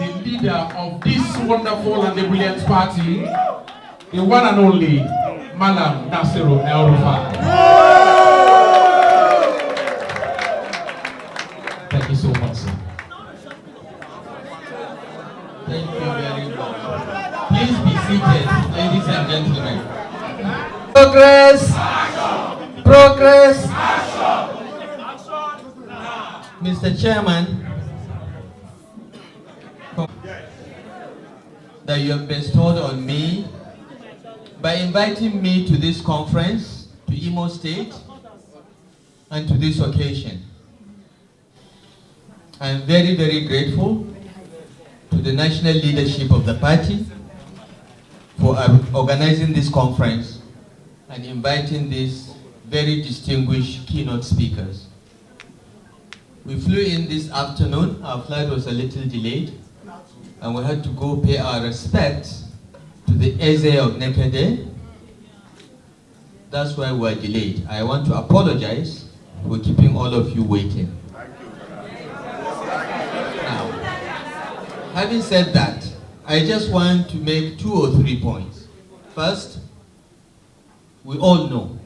and the leader of this wonderful and the brilliant party, the one and only Malam Nasiru El-Rufai. Thank you so much, sir. Thank you very much. Please be seated, ladies and gentlemen. Progress! Progress! Mr. Chairman, that you have bestowed on me by inviting me to this conference, to Imo State, and to this occasion. I am very, very grateful to the national leadership of the party for organizing this conference and inviting these very distinguished keynote speakers. We flew in this afternoon. Our flight was a little delayed, and we had to go pay our respects to the Eze of Nekede. That's why we were delayed. I want to apologize for keeping all of you waiting. Now, having said that, I just want to make 2 or 3 points. First, we all know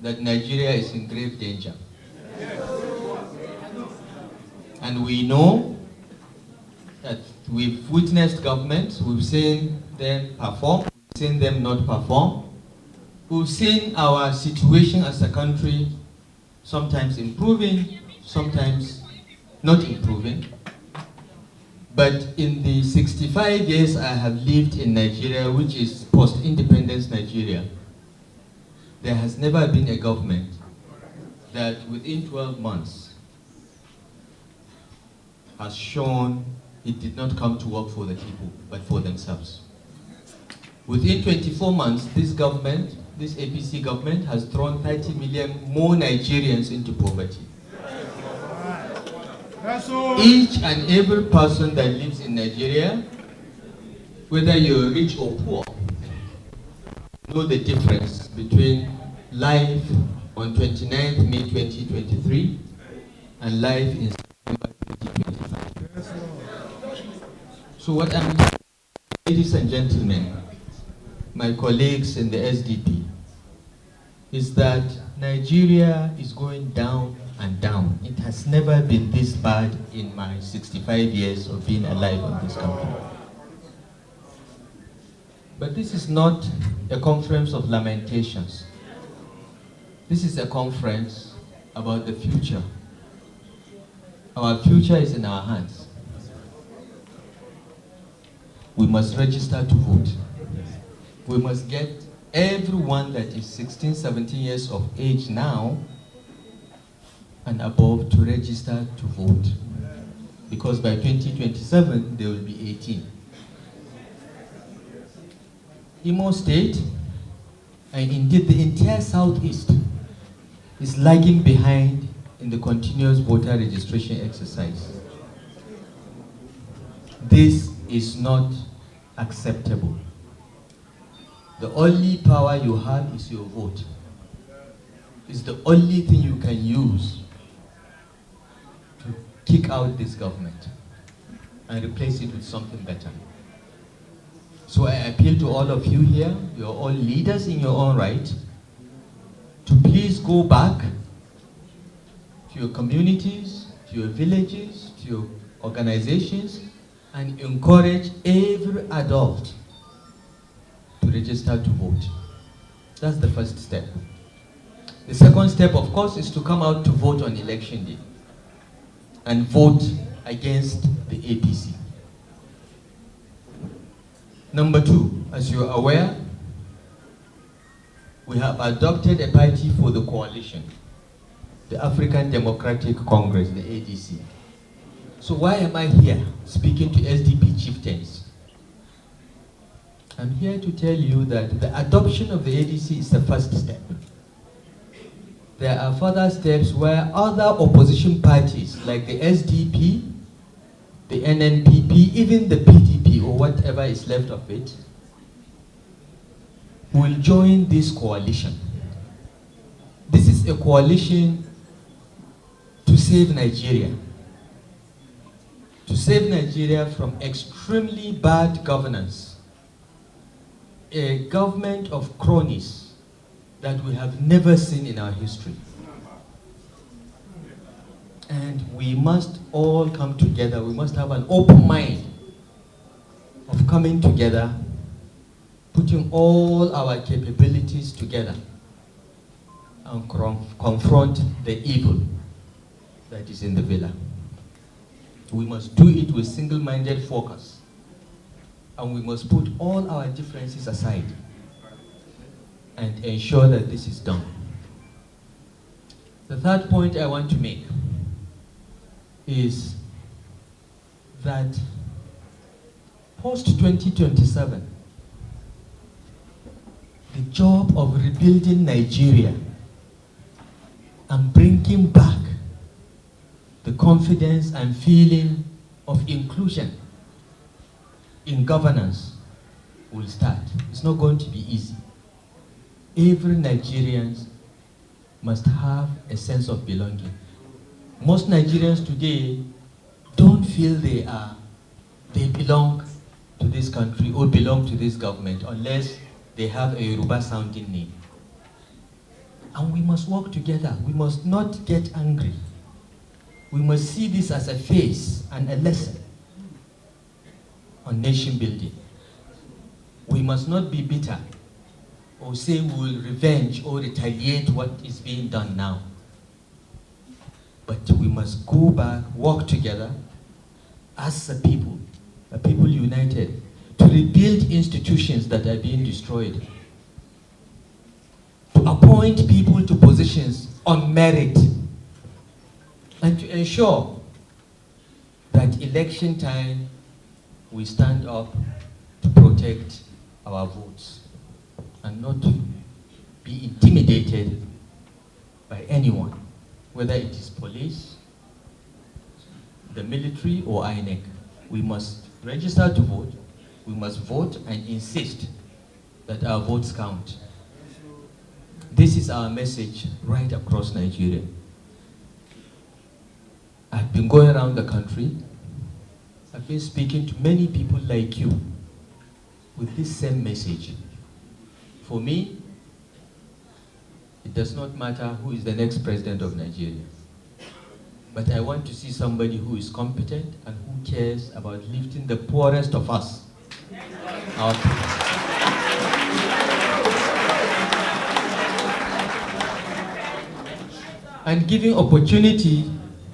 that Nigeria is in grave danger. And we know that we've witnessed governments, we've seen them perform, we've seen them not perform. We've seen our situation as a country sometimes improving, sometimes not improving. But in the 65 years I have lived in Nigeria, which is post-independence Nigeria, there has never been a government that within 12 months has shown it did not come to work for the people, but for themselves. Within 24 months, this government, this APC government, has thrown 30 million more Nigerians into poverty. Each and every person that lives in Nigeria, whether you're rich or poor, know the difference between life on 29th May 2023 and life in September 2025. So what I'm saying, ladies and gentlemen, my colleagues in the SDP, is that Nigeria is going down and down. It has never been this bad in my 65 years of being alive in this country. But this is not a conference of lamentations. This is a conference about the future. Our future is in our hands. We must register to vote. We must get everyone that is 16, 17 years of age now and above to register to vote. Because by 2027, they will be 18. Imo State, and indeed the entire Southeast, is lagging behind in the continuous voter registration exercise. This is not acceptable. The only power you have is your vote. It's the only thing you can use to kick out this government and replace it with something better. So I appeal to all of you here, you're all leaders in your own right, to please go back to your communities, to your villages, to your organizations, and encourage every adult to register to vote. That's the first step. The second step, of course, is to come out to vote on election day and vote against the APC. Number 2, as you are aware, we have adopted a party for the coalition, the African Democratic Congress, the ADC. So why am I here speaking to SDP chieftains? I'm here to tell you that the adoption of the ADC is the first step. There are further steps where other opposition parties like the SDP, the NNPP, even the PDP or whatever is left of it, will join this coalition. This is a coalition to save Nigeria, to save Nigeria from extremely bad governance, a government of cronies that we have never seen in our history. And we must all come together. We must have an open mind of coming together, putting all our capabilities together and confront the evil that is in the villa. We must do it with single-minded focus, and we must put all our differences aside and ensure that this is done. The third point I want to make is that post-2027, the job of rebuilding Nigeria and bringing back the confidence and feeling of inclusion in governance will start. It's not going to be easy. Every Nigerian must have a sense of belonging. Most Nigerians today don't feel they belong to this country or belong to this government unless they have a Yoruba sounding name. And we must work together. We must not get angry. We must see this as a phase and a lesson on nation building. We must not be bitter or say we will revenge or retaliate what is being done now. But we must go back, work together as a people united, to rebuild institutions that are being destroyed, to appoint people to positions on merit, and to ensure that election time we stand up to protect our votes and not be intimidated by anyone, whether it is police, the military, or INEC. We must register to vote, we must vote and insist that our votes count. This is our message right across Nigeria. I've been going around the country. I've been speaking to many people like you with this same message. For me, it does not matter who is the next president of Nigeria. But I want to see somebody who is competent and who cares about lifting the poorest of us out. And giving opportunity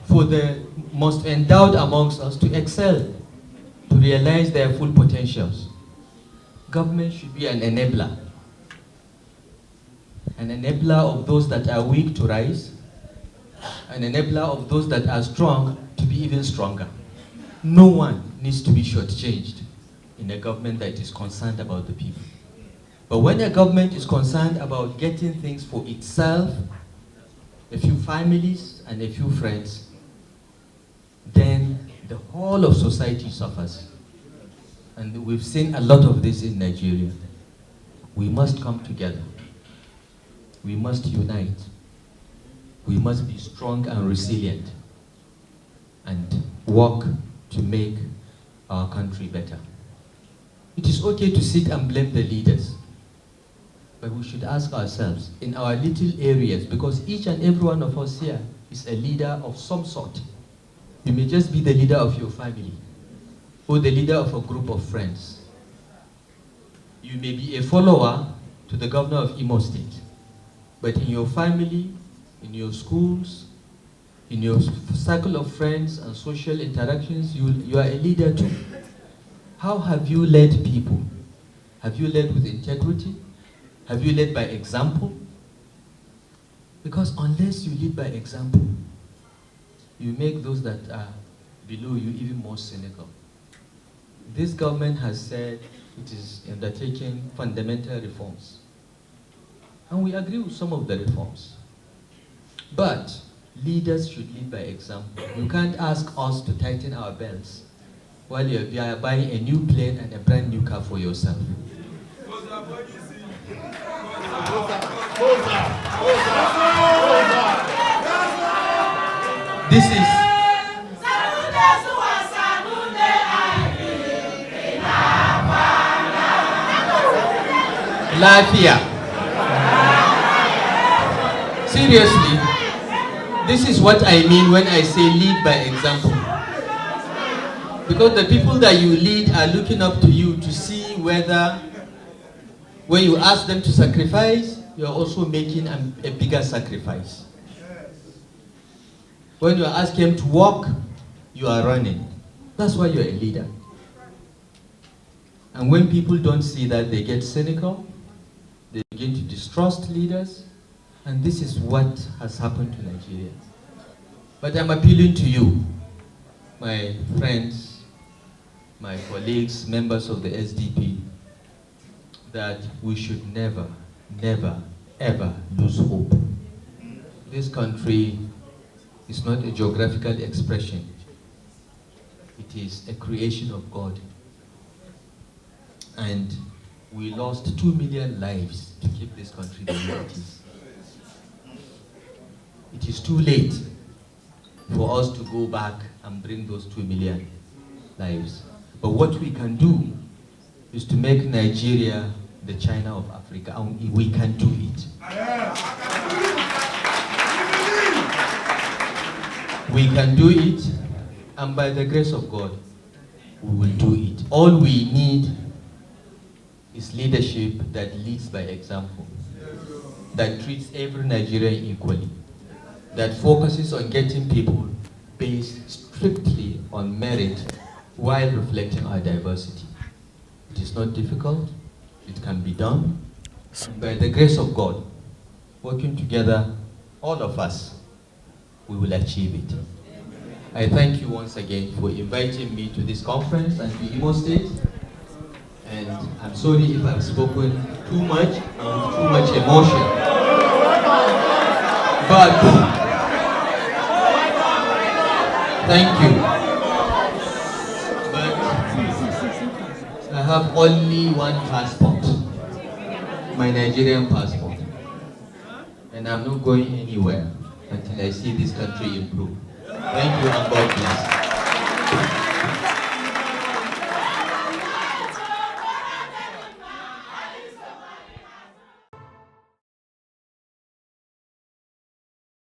for the most endowed amongst us to excel, to realize their full potentials. Government should be an enabler of those that are weak to rise, an enabler of those that are strong to be even stronger. No one needs to be shortchanged in a government that is concerned about the people. But when a government is concerned about getting things for itself, a few families and a few friends, then the whole of society suffers. And we've seen a lot of this in Nigeria. We must come together. We must unite. We must be strong and resilient and work to make our country better. It is okay to sit and blame the leaders, but we should ask ourselves in our little areas, because each and every one of us here is a leader of some sort. You may just be the leader of your family or the leader of a group of friends. You may be a follower to the governor of Imo State, but in your family, in your schools, in your circle of friends and social interactions, you are a leader too. How have you led people? Have you led with integrity? Have you led by example? Because unless you lead by example, you make those that are below you even more cynical. This government has said it is undertaking fundamental reforms. And we agree with some of the reforms. But leaders should lead by example. You can't ask us to tighten our belts while you are buying a new plane and a brand new car for yourself. This is Lafia. Seriously, this is what I mean when I say lead by example. Because the people that you lead are looking up to you to see whether, when you ask them to sacrifice, you're also making a bigger sacrifice. When you ask them to walk, you are running. That's why you're a leader. And when people don't see that, they get cynical, they begin to distrust leaders, and this is what has happened to Nigeria. But I'm appealing to you, my friends, my colleagues, members of the SDP, that we should never, never, ever lose hope. This country is not a geographical expression. It is a creation of God. And we lost 2 million lives to keep this country the way it is. It is too late for us to go back and bring those 2 million lives. But what we can do is to make Nigeria the China of Africa, and we can do it. We can do it, and by the grace of God, we will do it. All we need is leadership that leads by example, that treats every Nigerian equally, that focuses on getting people based strictly on merit while reflecting our diversity. It is not difficult, it can be done. By the grace of God, working together, all of us, we will achieve it. I thank you once again for inviting me to this conference and to Imo State. And I'm sorry if I've spoken too much and with too much emotion. But thank you. But I have only one passport, my Nigerian passport. And I'm not going anywhere until I see this country improve. Thank you and God bless.